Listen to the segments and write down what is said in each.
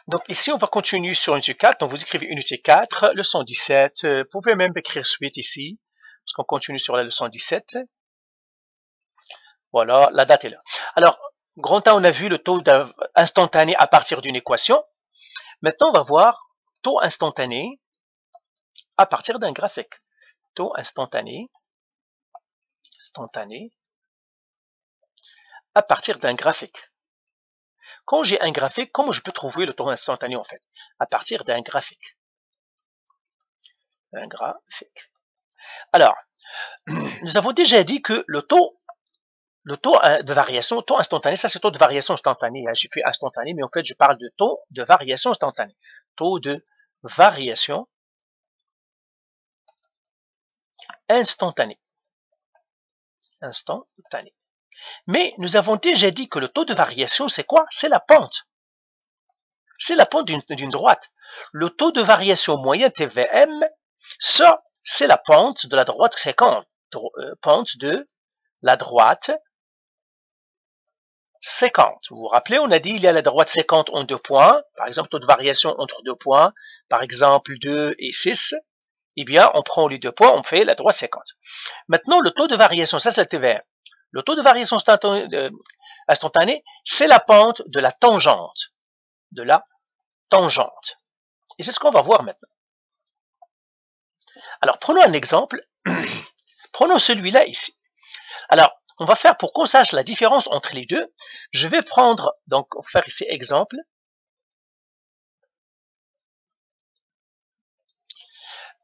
Donc ici, on va continuer sur unité 4. Donc vous écrivez unité 4, leçon 17. Vous pouvez même écrire suite ici, parce qu'on continue sur la leçon 17. Voilà, la date est là. Alors, grand A, on a vu le taux instantané à partir d'une équation. Maintenant, on va voir taux instantané à partir d'un graphique. Taux instantané à partir d'un graphique. Quand j'ai un graphique, comment je peux trouver le taux instantané en fait? À partir d'un graphique. Alors, nous avons déjà dit que le taux de variation, taux instantané, ça c'est taux de variation instantané. J'ai fait instantané, mais en fait je parle de taux de variation instantané. Taux de variation instantané. Mais nous avons déjà dit que le taux de variation, c'est quoi? C'est la pente. C'est la pente d'une droite. Le taux de variation moyen TVM, ça, c'est la pente de la droite séquente. Pente de la droite séquente. Vous vous rappelez, on a dit il y a la droite séquente en 2 points. Par exemple, taux de variation entre 2 points. Par exemple, 2 et 6. Eh bien, on prend les 2 points, on fait la droite séquente. Maintenant, le taux de variation, ça c'est le TVM. Le taux de variation instantané, c'est la pente de la tangente. Et c'est ce qu'on va voir maintenant. Alors, prenons un exemple. Prenons celui-là ici. Alors, on va faire, pour qu'on sache la différence entre les deux, je vais prendre, donc, on va faire ici exemple.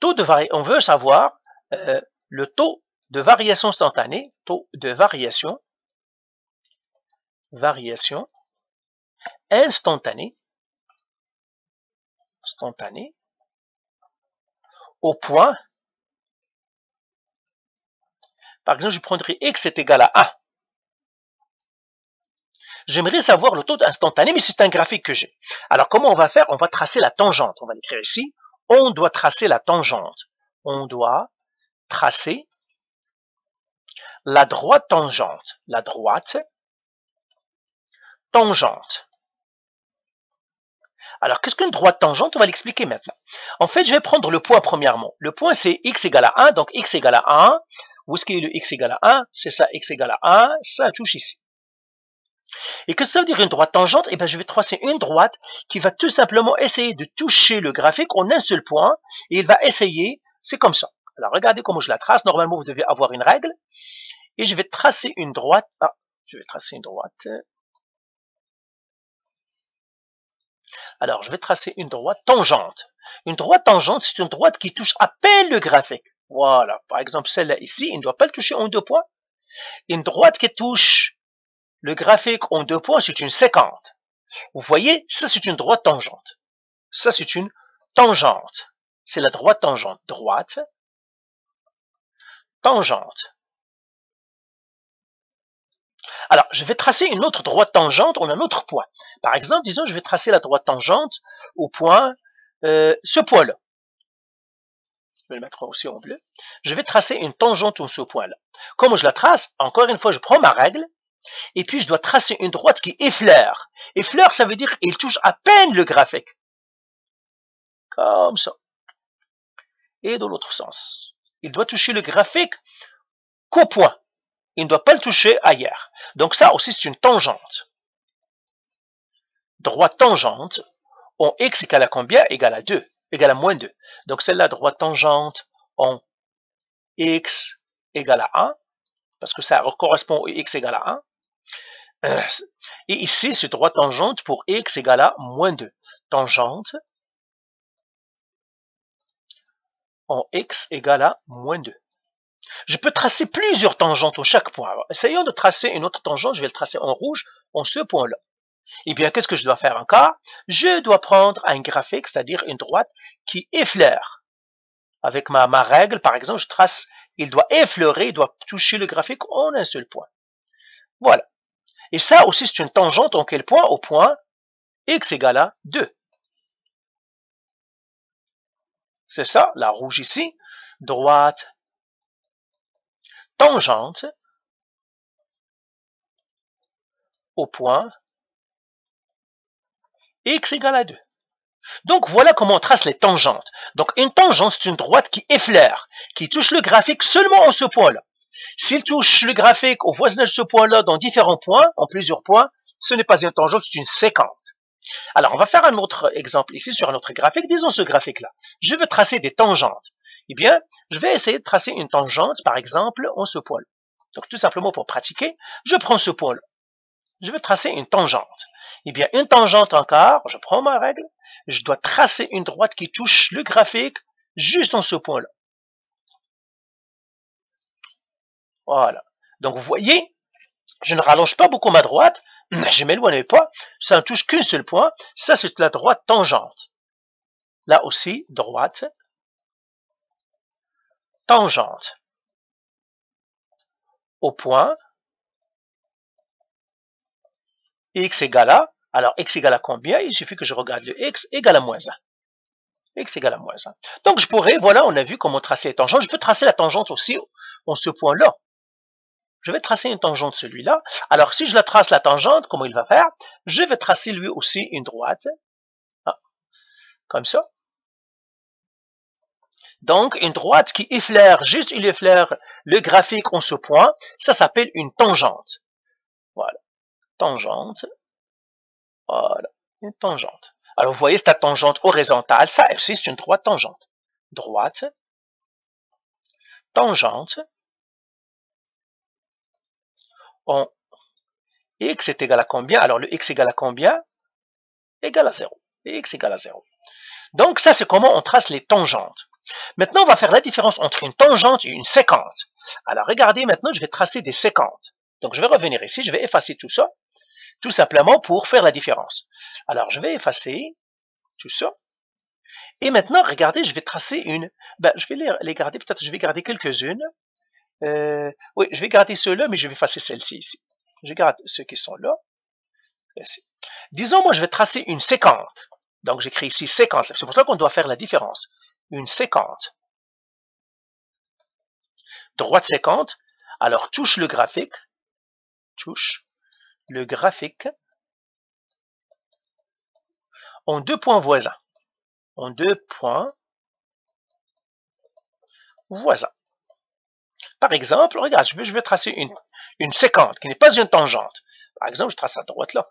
On veut savoir le taux de variation instantanée, instantanée, au point. Par exemple, je prendrai x est égal à 1. J'aimerais savoir le taux instantané, mais c'est un graphique que j'ai. Alors, comment on va faire? On va tracer la tangente. On va l'écrire ici. On doit tracer la tangente. On doit tracer la droite tangente. La droite tangente. Alors, qu'est-ce qu'une droite tangente? On va l'expliquer maintenant. En fait, je vais prendre le point premièrement. Le point, c'est x égale à 1. Donc, x égale à 1. Où est-ce qu'il est le x égale à 1? C'est ça, x égale à 1. Ça touche ici. Et qu'est-ce que ça veut dire une droite tangente? Eh bien, je vais tracer une droite qui va tout simplement essayer de toucher le graphique en un seul point. Et il va essayer, c'est comme ça. Alors, regardez comment je la trace. Normalement, vous devez avoir une règle. Et je vais tracer une droite. Alors, je vais tracer une droite tangente. Une droite tangente, c'est une droite qui touche à peine le graphique. Voilà. Par exemple, celle-là ici, il ne doit pas le toucher en 2 points. Une droite qui touche le graphique en 2 points, c'est une séquente. Vous voyez, ça c'est une droite tangente. Ça c'est une tangente. C'est la droite tangente. Droite tangente. Alors, je vais tracer une autre droite tangente en un autre point. Par exemple, disons, je vais tracer la droite tangente au point, ce point-là. Je vais le mettre aussi en bleu. Je vais tracer une tangente sur ce point-là. Comment je la trace? Encore une fois, je prends ma règle. Et puis, je dois tracer une droite qui effleure. Effleure, ça veut dire qu'il touche à peine le graphique. Comme ça. Et dans l'autre sens. Il doit toucher le graphique qu'au point. Il ne doit pas le toucher ailleurs. Donc ça aussi, c'est une tangente. Droite tangente en x égale à combien? Égale à 2. Égale à moins 2. Donc celle-là, droite tangente en x égale à 1. Parce que ça correspond au x égale à 1. Et ici, c'est droite tangente pour x égale à moins 2. Tangente en x égale à moins 2. Je peux tracer plusieurs tangentes au chaque point. Alors, essayons de tracer une autre tangente. Je vais le tracer en rouge en ce point-là. Eh bien, qu'est-ce que je dois faire encore? Je dois prendre un graphique, c'est-à-dire une droite qui effleure. Avec ma règle, par exemple, je trace, il doit effleurer, il doit toucher le graphique en un seul point. Voilà. Et ça aussi, c'est une tangente en quel point? Au point x égale à 2. C'est ça, la rouge ici. Droite tangente au point x égale à 2. Donc voilà comment on trace les tangentes. Donc une tangente, c'est une droite qui effleure, qui touche le graphique seulement en ce point-là. S'il touche le graphique au voisinage de ce point-là dans différents points, en plusieurs points, ce n'est pas une tangente, c'est une séquente. Alors, on va faire un autre exemple ici sur un autre graphique. Disons ce graphique-là. Je veux tracer des tangentes. Eh bien, je vais essayer de tracer une tangente, par exemple, en ce point-là. Donc, tout simplement pour pratiquer, je prends ce point-là. Je veux tracer une tangente. Eh bien, une tangente encore, je prends ma règle, je dois tracer une droite qui touche le graphique juste en ce point-là. Voilà. Donc, vous voyez, je ne rallonge pas beaucoup ma droite, je ne m'éloigne pas, ça ne touche qu'un seul point, ça c'est la droite tangente. Là aussi, droite tangente au point x égale à, alors x égale à combien? Il suffit que je regarde le x égale à moins 1. X égale à moins 1. Donc je pourrais, voilà, on a vu comment tracer les tangentes, je peux tracer la tangente aussi en ce point-là. Je vais tracer une tangente celui-là. Alors si je la trace la tangente, comment il va faire? Je vais tracer lui aussi une droite, comme ça. Donc, une droite qui effleure, juste il effleure le graphique en ce point, ça s'appelle une tangente. Voilà. Tangente. Voilà. Une tangente. Alors, vous voyez, c'est la tangente horizontale. Ça aussi, c'est une droite tangente. Droite. Tangente. En x est égal à combien? Alors, le x égale à combien? Égal à 0. X égale à 0. Donc, ça, c'est comment on trace les tangentes. Maintenant, on va faire la différence entre une tangente et une séquente. Alors, regardez, maintenant, je vais tracer des séquentes. Donc, je vais revenir ici, je vais effacer tout ça, tout simplement pour faire la différence. Alors, je vais effacer tout ça. Et maintenant, regardez, je vais tracer une... je vais les garder, peut-être je vais garder quelques-unes. Oui, je vais garder ceux-là, mais je vais effacer celle-ci ici. Je garde ceux qui sont là. Ici. Disons, moi, je vais tracer une séquente. Donc, j'écris ici séquente. C'est pour ça qu'on doit faire la différence. Une séquente. Droite séquente. Alors, touche le graphique. Touche le graphique en 2 points voisins. En 2 points voisins. Par exemple, regarde, je vais tracer une séquente qui n'est pas une tangente. Par exemple, je trace cette droite-là.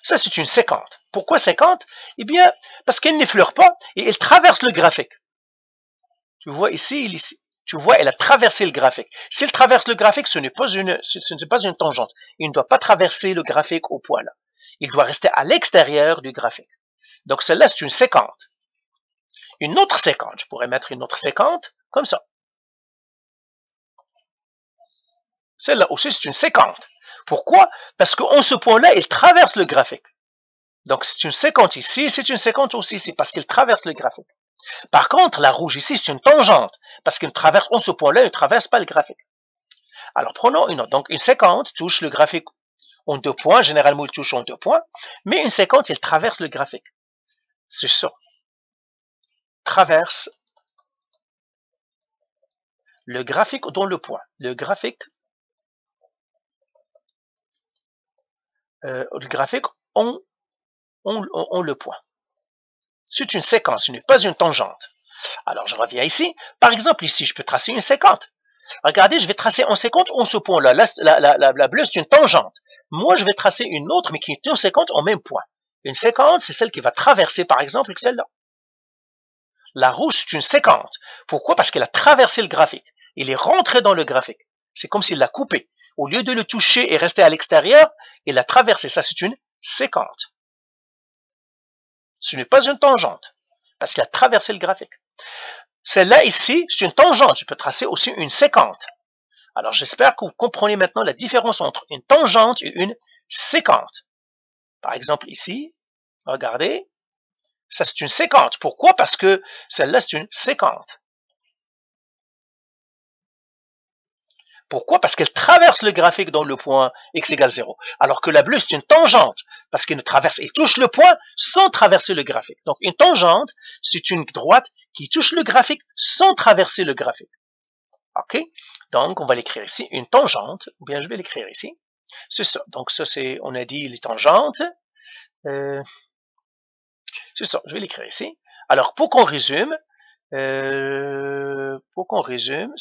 Ça, c'est une séquente. Pourquoi séquente? Eh bien, parce qu'elle n'effleure pas et elle traverse le graphique. Tu vois ici, tu vois, elle a traversé le graphique. S'il traverse le graphique, ce n'est pas une tangente. Il ne doit pas traverser le graphique au point là. Il doit rester à l'extérieur du graphique. Donc, celle-là, c'est une séquente. Une autre séquente, je pourrais mettre une autre séquente comme ça. Celle-là aussi, c'est une séquente. Pourquoi? Parce qu'en ce point-là, il traverse le graphique. Donc, c'est une séquente ici, c'est une séquente aussi ici, parce qu'il traverse le graphique. Par contre, la rouge ici, c'est une tangente, parce qu'elle traverse en ce point-là, elle ne traverse pas le graphique. Alors, prenons une autre. Donc, une séquente touche le graphique en 2 points, généralement, il touche en 2 points, mais une séquente, elle traverse le graphique. C'est ça. Traverse le graphique dans le point. Le graphique en le point. C'est une séquence, ce n'est pas une tangente. Alors, je reviens ici. Par exemple, ici, je peux tracer une séquente. Regardez, je vais tracer en séquente en ce point-là. La bleue, c'est une tangente. Moi, je vais tracer une autre, mais qui est une séquente en même point. Une séquente, c'est celle qui va traverser, par exemple, celle-là. La rouge, c'est une séquente. Pourquoi? Parce qu'elle a traversé le graphique. Il est rentré dans le graphique. C'est comme s'il l'a coupé. Au lieu de le toucher et rester à l'extérieur, il a traversé. Ça, c'est une séquente. Ce n'est pas une tangente, parce qu'il a traversé le graphique. Celle-là ici, c'est une tangente. Je peux tracer aussi une séquente. Alors, j'espère que vous comprenez maintenant la différence entre une tangente et une séquente. Par exemple, ici, regardez, ça c'est une séquente. Pourquoi? Parce que celle-là, c'est une séquente. Pourquoi? Parce qu'elle traverse le graphique dans le point x égale 0. Alors que la bleue, c'est une tangente, parce qu'elle touche le point sans traverser le graphique. Donc, une tangente, c'est une droite qui touche le graphique sans traverser le graphique. OK? Donc, on va l'écrire ici, une tangente, ou bien je vais l'écrire ici. C'est ça. Donc, ça, c'est, on a dit les tangentes. C'est ça, je vais l'écrire ici. Alors, pour qu'on résume, c'est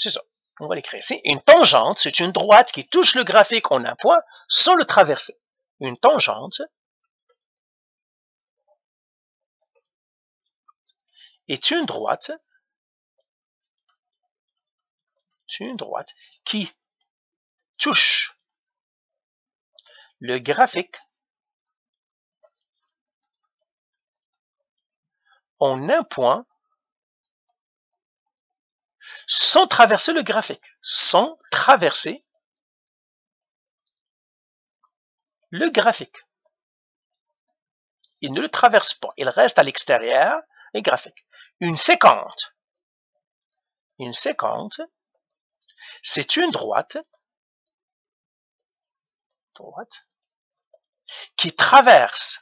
ça. On va l'écrire ici. Une tangente, c'est une droite qui touche le graphique en un point sans le traverser. Une tangente est une droite qui touche le graphique en un point sans traverser le graphique. Sans traverser le graphique. Il ne le traverse pas. Il reste à l'extérieur des graphiques. Une séquente, c'est une droite qui traverse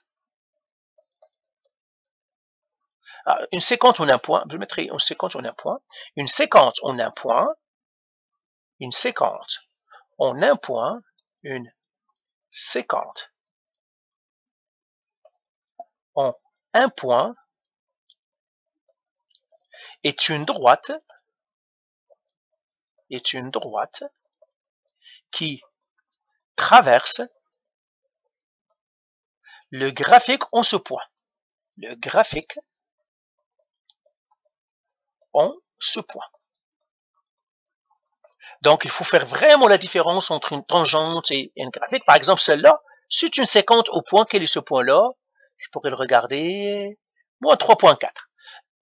une séquence en un point. Je mettrai une séquence en un point. Une séquence en un point. Une séquence en un point. Une séquence en un point est une droite qui traverse le graphique en ce point. Le graphique en ce point. Donc, il faut faire vraiment la différence entre une tangente et un graphique. Par exemple, celle-là, c'est une séquence au point. Quel est ce point-là? Je pourrais le regarder. Moins 3.4.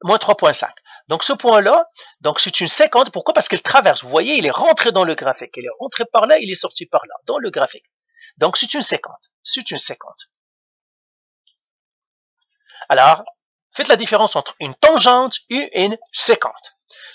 Moins 3.5. Donc, ce point-là, donc c'est une séquence. Pourquoi? Parce qu'il traverse. Vous voyez, il est rentré dans le graphique. Il est rentré par là, il est sorti par là, dans le graphique. Donc, c'est une séquence. C'est une séquence. Alors, faites la différence entre une tangente et une séquence.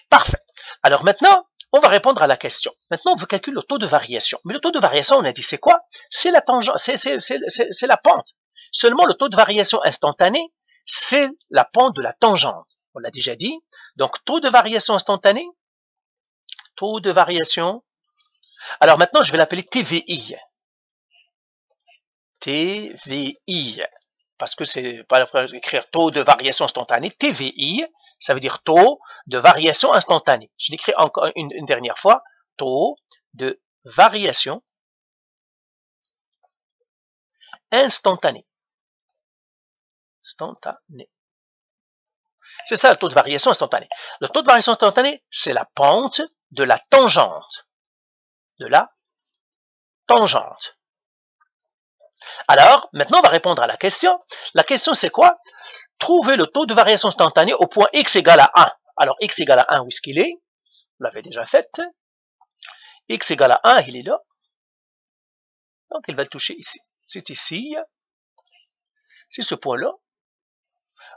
Parfait. Alors maintenant, on va répondre à la question. Maintenant, on veut calculer le taux de variation. Mais le taux de variation, on a dit, c'est quoi? C'est la tangente, c'est la pente. Seulement, le taux de variation instantané, c'est la pente de la tangente. On l'a déjà dit. Donc, taux de variation instantané, taux de variation. Alors maintenant, je vais l'appeler TVI. TVI. Parce que c'est pas écrire taux de variation instantanée. TVI, ça veut dire taux de variation instantanée. Je l'écris encore une dernière fois. Taux de variation instantanée. C'est ça le taux de variation instantanée. Le taux de variation instantanée, c'est la pente de la tangente. Alors, maintenant, on va répondre à la question. La question, c'est quoi? Trouver le taux de variation instantanée au point x égale à 1. Alors, x égale à 1, où est-ce qu'il est? Vous l'avez déjà fait. X égale à 1, il est là. Donc, il va le toucher ici. C'est ici. C'est ce point-là.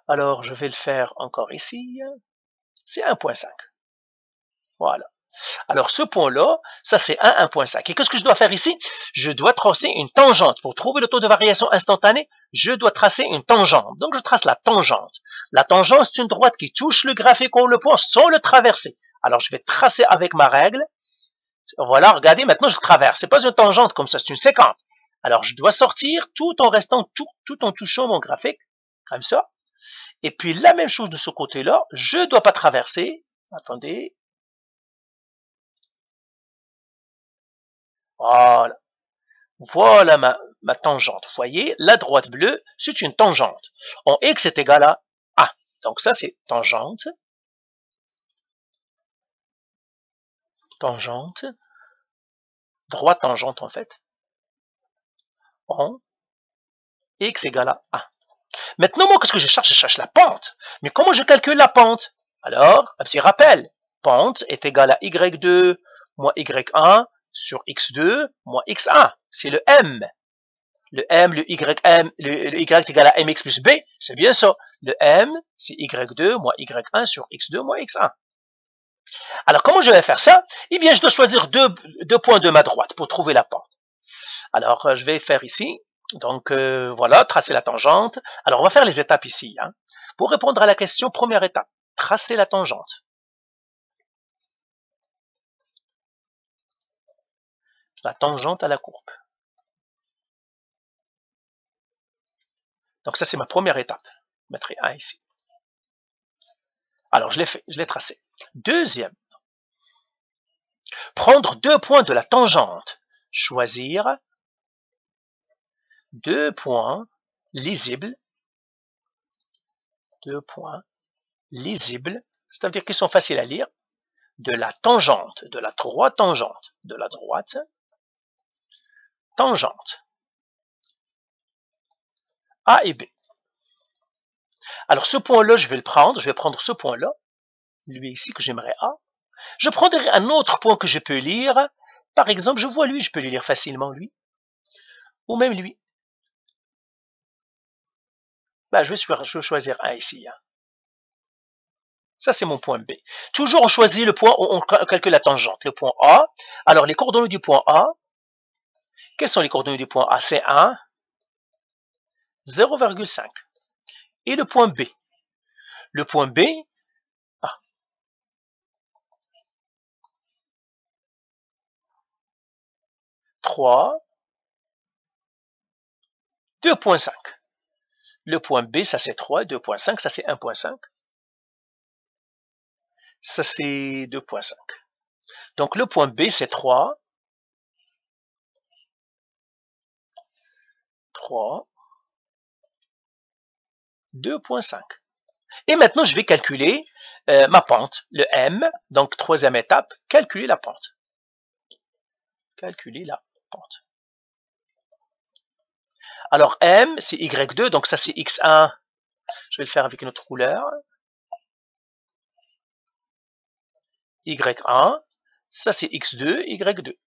Alors, je vais le faire encore ici. C'est 1.5. Voilà. Alors, ce point-là, ça c'est 1.5. Et qu'est-ce que je dois faire ici? Je dois tracer une tangente. Pour trouver le taux de variation instantané, je dois tracer une tangente. Donc, je trace la tangente. La tangente, c'est une droite qui touche le graphique ou le point sans le traverser. Alors, je vais tracer avec ma règle. Voilà, regardez, maintenant je traverse. C'est pas une tangente comme ça, c'est une séquence. Alors, je dois sortir tout en restant, tout en touchant mon graphique, comme ça. Et puis, la même chose de ce côté-là, je ne dois pas traverser. Attendez. Voilà. Voilà ma tangente. Vous voyez, la droite bleue, c'est une tangente. En x est égal à 1. Donc ça, c'est tangente. Tangente. Droite tangente, en fait. En x égale à 1. Maintenant, moi, qu'est-ce que je cherche? Je cherche la pente. Mais comment je calcule la pente? Alors, un petit rappel. Pente est égal à y2 moins y1 sur x2 moins x1. C'est le m. Le m, le y est égal à mx plus b. C'est bien ça. Le m, c'est y2 moins y1 sur x2 moins x1. Alors, comment je vais faire ça? Eh bien, je dois choisir deux points de ma droite pour trouver la pente. Alors, je vais faire ici. Donc, voilà, tracer la tangente. Alors, on va faire les étapes ici. Hein. Pour répondre à la question, première étape, tracer la tangente. La tangente à la courbe. Donc ça, c'est ma première étape. Je mettrai 1 ici. Alors, je l'ai fait, je l'ai tracé. Deuxième, prendre 2 points de la tangente. Choisir 2 points lisibles. 2 points lisibles, c'est-à-dire qu'ils sont faciles à lire, de la tangente, de la droite tangente, de la droite tangente. A et B. Alors ce point-là, je vais le prendre, je vais prendre ce point-là, lui ici que j'aimerais A. Je prendrai un autre point que je peux lire, par exemple, je vois lui, je peux le lire facilement, lui, ou même lui. Ben, je vais choisir un ici. Hein. Ça, c'est mon point B. Toujours, on choisit le point où on calcule la tangente, le point A. Alors, les coordonnées du point A, quelles sont les coordonnées du point A? C'est 1, 0,5. Et le point B? Le point B, 3, 2,5. Le point B, ça c'est 3, 2,5, ça c'est 1,5. Ça c'est 2,5. Donc le point B, c'est 3, 2,5. Et maintenant, je vais calculer ma pente, le M, donc troisième étape, calculer la pente. Calculer la pente. Alors M, c'est Y2, donc ça c'est X1. Je vais le faire avec une autre couleur. Y1, ça c'est X2, Y2.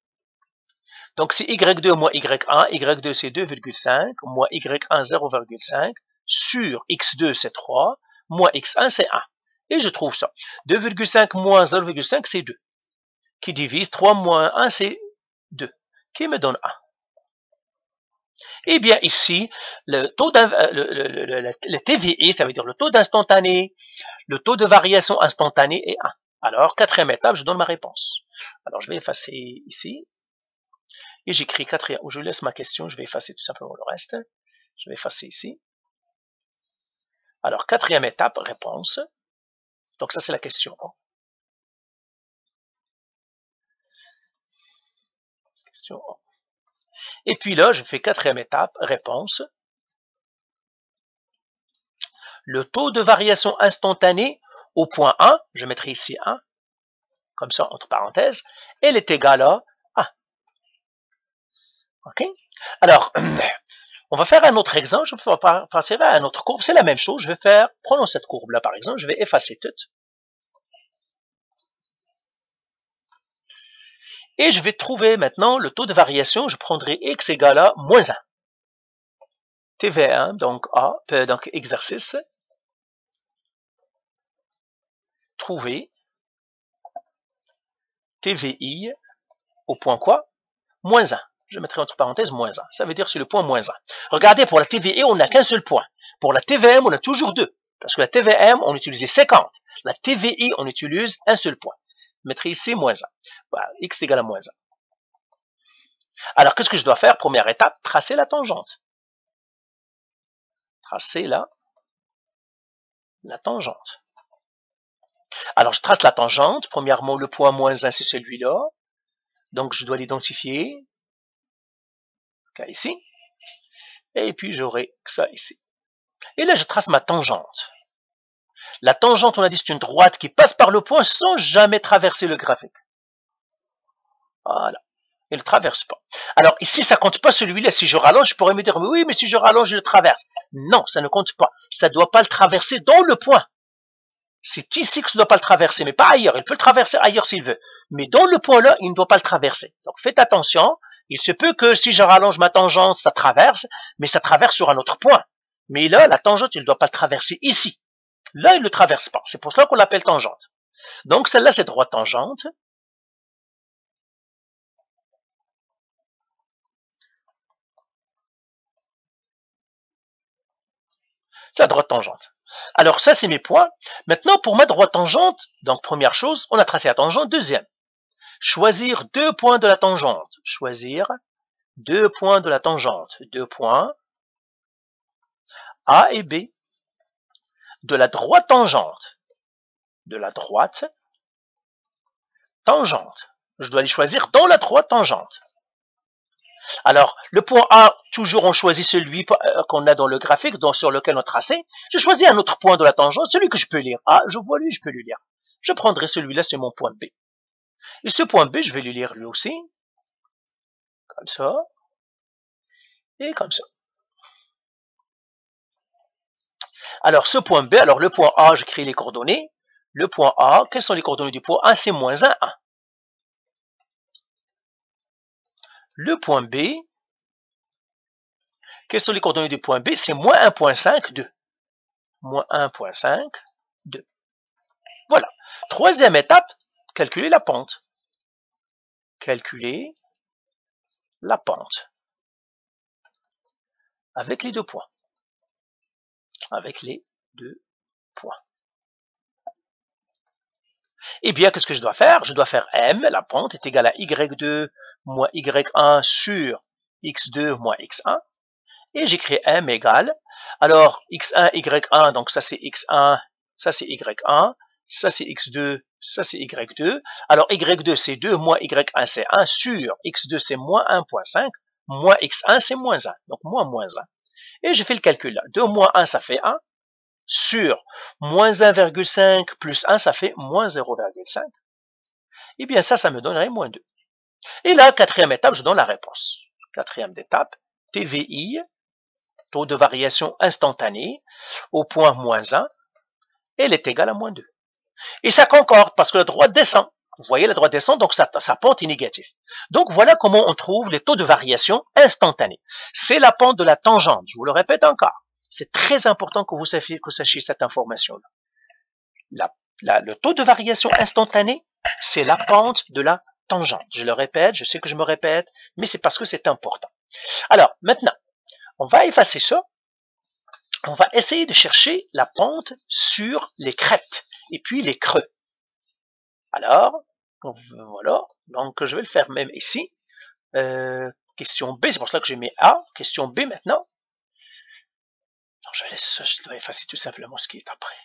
Donc c'est Y2 moins Y1, Y2 c'est 2,5, moins Y1 0,5, sur X2 c'est 3, moins X1 c'est 1. Et je trouve ça. 2,5 moins 0,5 c'est 2. Qui divise 3 moins 1 c'est 2. Qui me donne 1. Eh bien ici, le TVI, ça veut dire le taux d'instantané, le taux de variation instantanée est 1. Alors, quatrième étape, je donne ma réponse. Alors, je vais effacer ici. Et j'écris quatrième, où je laisse ma question, je vais effacer tout simplement le reste. Je vais effacer ici. Alors, quatrième étape, réponse. Donc ça, c'est la question 1. Question 1. Et puis là, je fais quatrième étape, réponse. Le taux de variation instantanée au point 1, je mettrai ici 1, comme ça, entre parenthèses, elle est égale à 1. OK? Alors, on va faire un autre exemple, je vais partir à une autre courbe, c'est la même chose, je vais faire, prenons cette courbe-là par exemple, je vais effacer toute. Et je vais trouver maintenant le taux de variation, je prendrai x égale à moins 1. TV1, donc A, donc exercice, trouver TVI au point quoi? Moins 1. Je mettrai entre parenthèses moins 1. Ça veut dire c'est le point moins 1. Regardez, pour la TVI, on n'a qu'un seul point. Pour la TVM, on a toujours deux. Parce que la TVM, on utilise 50. La TVI, on utilise un seul point. Je mettrai ici moins 1. Voilà, x égale à moins 1. Alors, qu'est-ce que je dois faire? Première étape, tracer la tangente. Tracer la tangente. Alors, je trace la tangente. Premièrement, le point moins 1, c'est celui-là. Donc, je dois l'identifier. Ici. Et puis, j'aurai ça ici. Et là, je trace ma tangente. La tangente, on a dit, c'est une droite qui passe par le point sans jamais traverser le graphique. Voilà. Il ne traverse pas. Alors, ici, ça ne compte pas celui-là. Si je rallonge, je pourrais me dire, oui, mais si je rallonge, je le traverse. Non, ça ne compte pas. Ça ne doit pas le traverser dans le point. C'est ici que ça ne doit pas le traverser, mais pas ailleurs. Il peut le traverser ailleurs s'il veut. Mais dans le point-là, il ne doit pas le traverser. Donc, faites attention. Il se peut que si je rallonge ma tangente, ça traverse, mais ça traverse sur un autre point. Mais là, la tangente, il ne doit pas le traverser ici. Là, il ne le traverse pas. C'est pour cela qu'on l'appelle tangente. Donc, celle-là, c'est droite tangente. C'est la droite tangente. Alors, ça, c'est mes points. Maintenant, pour ma droite tangente, donc, première chose, on a tracé la tangente. Deuxième, choisir 2 points de la tangente. Choisir 2 points de la tangente. 2 points A et B de la droite tangente. De la droite tangente. Je dois les choisir dans la droite tangente. Alors, le point A, toujours on choisit celui qu'on a dans le graphique, sur lequel on a tracé. Je choisis un autre point de la tangente, celui que je peux lire. Ah, je vois lui, je peux lui lire. Je prendrai celui-là, c'est mon point B. Et ce point B, je vais lui lire lui aussi. Comme ça. Et comme ça. Alors, ce point B, alors le point A, j'écris les coordonnées. Le point A, quelles sont les coordonnées du point A? C'est moins 1, 1. Le point B, quelles sont les coordonnées du point B? C'est moins 1.5, 2. Moins 1.5, 2. Voilà. Troisième étape, calculer la pente. Calculer la pente. Avec les deux points. Avec les deux points. Eh bien, qu'est-ce que je dois faire? Je dois faire M, la pente est égale à Y2 moins Y1 sur X2 moins X1. Et j'écris M égale, alors X1, Y1, donc ça c'est X1, ça c'est Y1, ça c'est X2, ça c'est Y2. Alors Y2 c'est 2, moins Y1 c'est 1, sur X2 c'est moins 1.5, moins X1 c'est moins 1, donc moins 1. Et je fais le calcul là, 2 moins 1 ça fait 1, sur moins 1,5 plus 1 ça fait moins 0,5. Eh bien ça me donnerait moins 2. Et là, quatrième étape, je donne la réponse. Quatrième étape, TVI, taux de variation instantané, au point moins 1, elle est égale à moins 2. Et ça concorde parce que la droite descend. Vous voyez, la droite descend, donc sa pente est négative. Donc voilà comment on trouve les taux de variation instantanés. C'est la pente de la tangente, je vous le répète encore. C'est très important que vous sachiez cette information-là. Le taux de variation instantané, c'est la pente de la tangente. Je le répète, je sais que je me répète, mais c'est parce que c'est important. Alors, maintenant, on va effacer ça. On va essayer de chercher la pente sur les crêtes et puis les creux. Alors, voilà. Donc, je vais le faire même ici. Question B, c'est pour cela que j'ai mis A. Question B maintenant. Alors, je dois effacer tout simplement ce qui est après.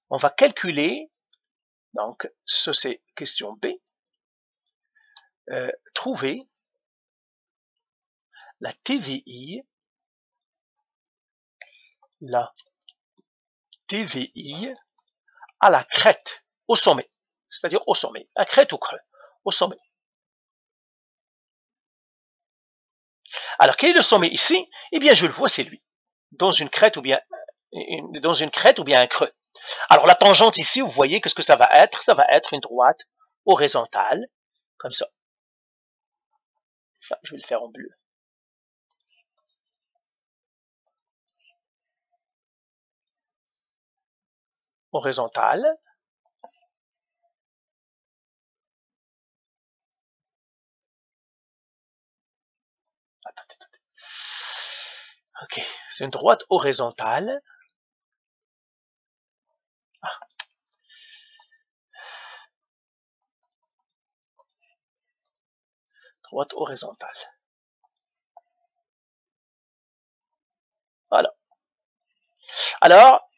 On va calculer, donc, ça c'est question B. Trouver la TVI, à la crête, au sommet, c'est-à-dire au sommet, à crête ou creux, au sommet. Alors, quel est le sommet ici? Eh bien, je le vois, c'est lui, dans une crête ou bien un creux. Alors, la tangente ici, vous voyez, qu'est-ce que ça va être? Ça va être une droite horizontale, comme ça. Enfin, je vais le faire en bleu. Horizontale. Attendez. Ok, c'est une droite horizontale. Ah. Droite horizontale. Voilà. Alors,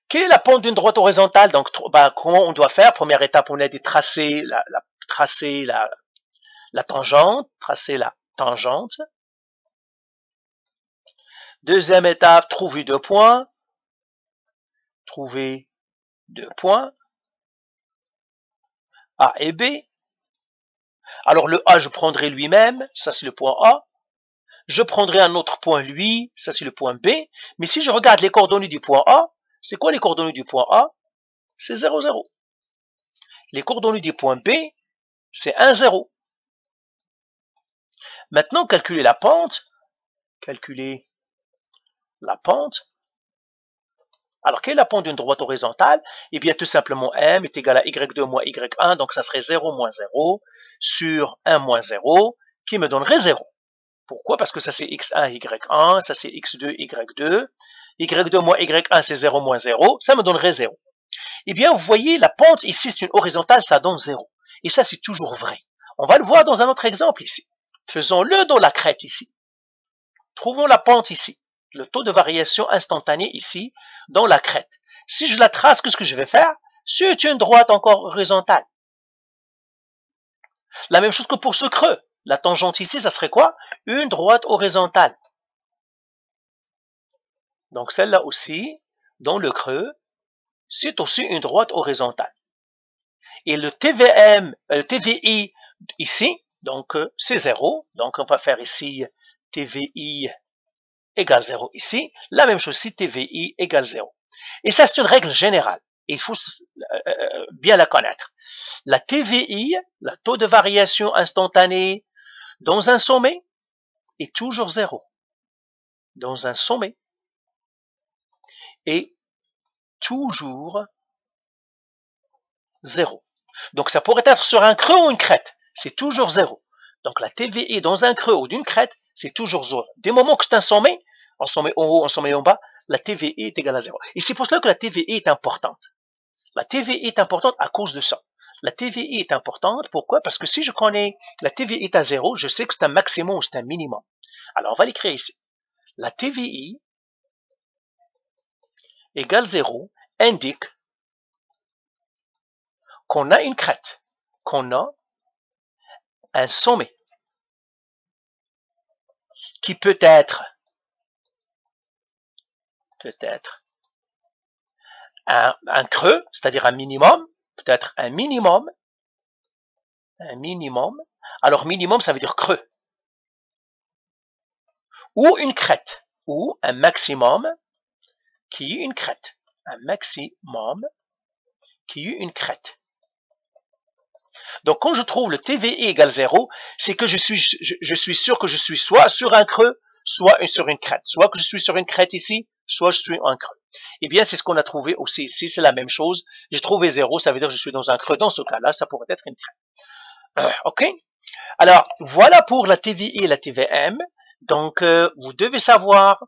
quelle est la pente d'une droite horizontale? Donc, comment on doit faire? Première étape, on a dit tracer la tangente, Deuxième étape, trouver deux points. A et B. Alors, le A, je prendrai lui-même, ça c'est le point A. Je prendrai un autre point, lui, ça c'est le point B. Mais si je regarde les coordonnées du point A, c'est quoi les coordonnées du point A? C'est 0, 0. Les coordonnées du point B, c'est 1, 0. Maintenant, calculer la pente. Alors, quelle est la pente d'une droite horizontale? Eh bien, tout simplement, M est égal à Y2 moins Y1, donc ça serait 0 moins 0 sur 1 moins 0, qui me donnerait 0. Pourquoi? Parce que ça c'est X1, Y1, ça c'est X2, Y2. Y2 moins Y1, c'est 0 moins 0, ça me donnerait 0. Eh bien, vous voyez, la pente ici, c'est une horizontale, ça donne 0. Et ça, c'est toujours vrai. On va le voir dans un autre exemple ici. Faisons-le dans la crête ici. trouvons la pente ici, le taux de variation instantané ici, dans la crête. Si je la trace, qu'est-ce que je vais faire? C'est une droite encore horizontale. La même chose que pour ce creux. La tangente ici, ça serait quoi? Une droite horizontale. Donc celle-là aussi, dans le creux, c'est aussi une droite horizontale. Et le TVM, le TVI ici, donc c'est 0. Donc on va faire ici TVI égale 0 ici. La même chose ici, TVI égale 0. Et ça, c'est une règle générale. Il faut bien la connaître. La TVI, le taux de variation instantanée dans un sommet, est toujours 0. Dans un sommet est toujours 0. Donc ça pourrait être sur un creux ou une crête. C'est toujours 0. Donc la TVI dans un creux ou d'une crête, c'est toujours 0. Dès le moment que c'est un sommet, en sommet en haut, en sommet en bas, la TVI est égale à 0. Et c'est pour cela que la TVI est importante. La TVI est importante à cause de ça. La TVI est importante, pourquoi? Parce que si je connais la TVI est à 0, je sais que c'est un maximum ou c'est un minimum. Alors on va l'écrire ici. La TVI égale 0 indique qu'on a une crête, qu'on a un sommet qui peut être un creux, c'est-à-dire un minimum, peut-être un minimum. Alors minimum, ça veut dire creux. Ou une crête, ou un maximum qui est une crête. Un maximum qui est une crête. Donc quand je trouve le TVI égale 0, c'est que je suis sûr que je suis soit sur un creux, soit sur une crête. Soit que je suis sur une crête ici, soit je suis en creux. Eh bien, c'est ce qu'on a trouvé aussi ici, c'est la même chose. J'ai trouvé 0, ça veut dire que je suis dans un creux. Dans ce cas-là, ça pourrait être une crête. OK? Alors, voilà pour la TVI et la TVM. Donc, vous devez savoir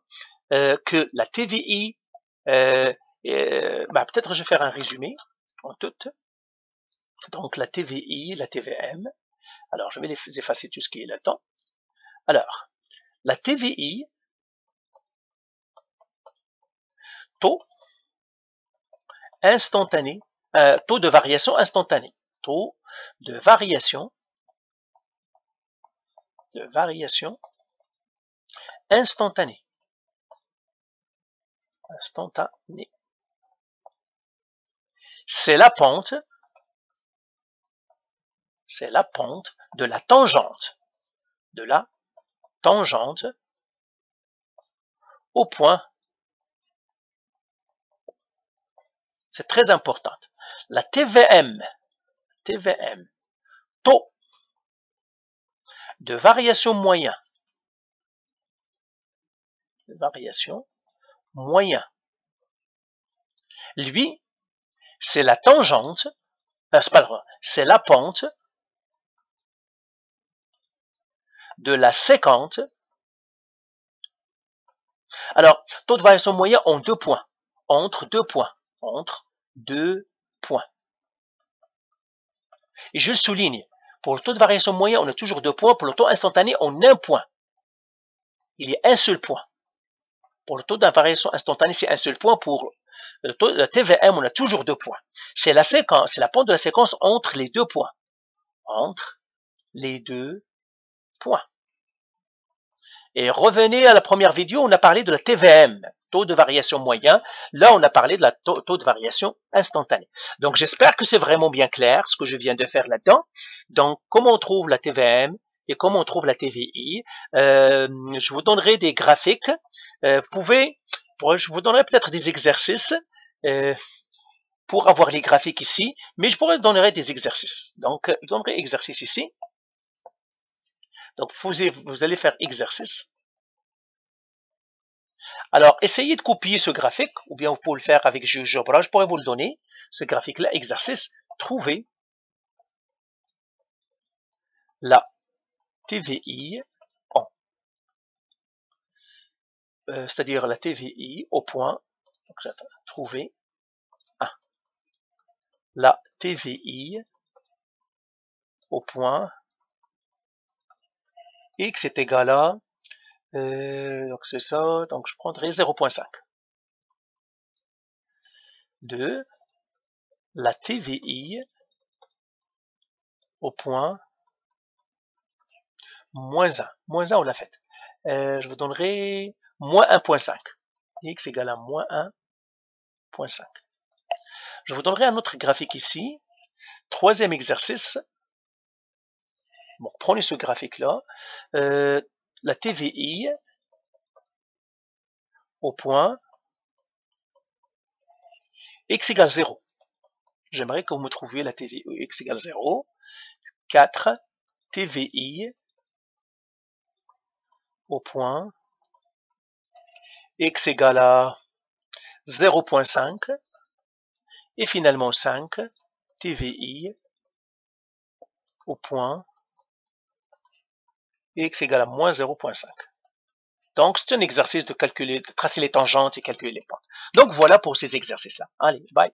que la TVI, peut-être je vais faire un résumé en tout. Donc, la TVI, la TVM. Alors, je vais les effacer tout ce qui est là-dedans. Alors, la TVI, taux instantané, taux de variation instantané. Taux de variation instantanée. C'est la pente de la tangente au point. C'est très important. La TVM, taux de variation moyen, lui, c'est la tangente, c'est la pente de la séquente. Alors, taux de variation moyen en 2 points, entre 2 points. Et je le souligne, pour le taux de variation moyen, on a toujours 2 points. Pour le taux instantané, on a 1 point. Il y a un seul point. Pour le taux de variation instantanée, c'est un seul point. Pour le taux de TVM, on a toujours 2 points. C'est la séquence, c'est la pente de la séquence entre les 2 points. Et revenez à la première vidéo, on a parlé de la TVM, taux de variation moyen. Là, on a parlé de la taux de variation instantanée. Donc, j'espère que c'est vraiment bien clair ce que je viens de faire là-dedans. Donc, comment on trouve la TVM et comment on trouve la TVI. Je vous donnerai des graphiques. Je vous donnerai peut-être des exercices pour avoir les graphiques ici, mais je vous donnerai des exercices. Donc, je donnerai exercice ici. Donc, vous allez faire exercice. Alors, essayez de copier ce graphique, ou bien vous pouvez le faire avec GeoGebra. Je pourrais vous le donner, ce graphique-là, exercice. Trouvez la TVI c'est-à-dire la TVI au point. Donc, trouver la TVI au point X est égal à Donc c'est ça, donc je prendrai 0.5. 2, la TVI au point moins 1. Moins 1, on l'a fait. Je vous donnerai moins 1.5. X égale à moins 1.5. Je vous donnerai un autre graphique ici. Troisième exercice. Bon, prenez ce graphique-là. La TVI au point X égale 0. J'aimerais que vous me trouviez la TVI X égale 0. 4 TVI au point X égale à 0.5 et finalement 5 TVI au point X égale à moins 0.5. Donc, c'est un exercice de calculer, de tracer les tangentes et calculer les pentes. Donc, voilà pour ces exercices-là. Allez, bye.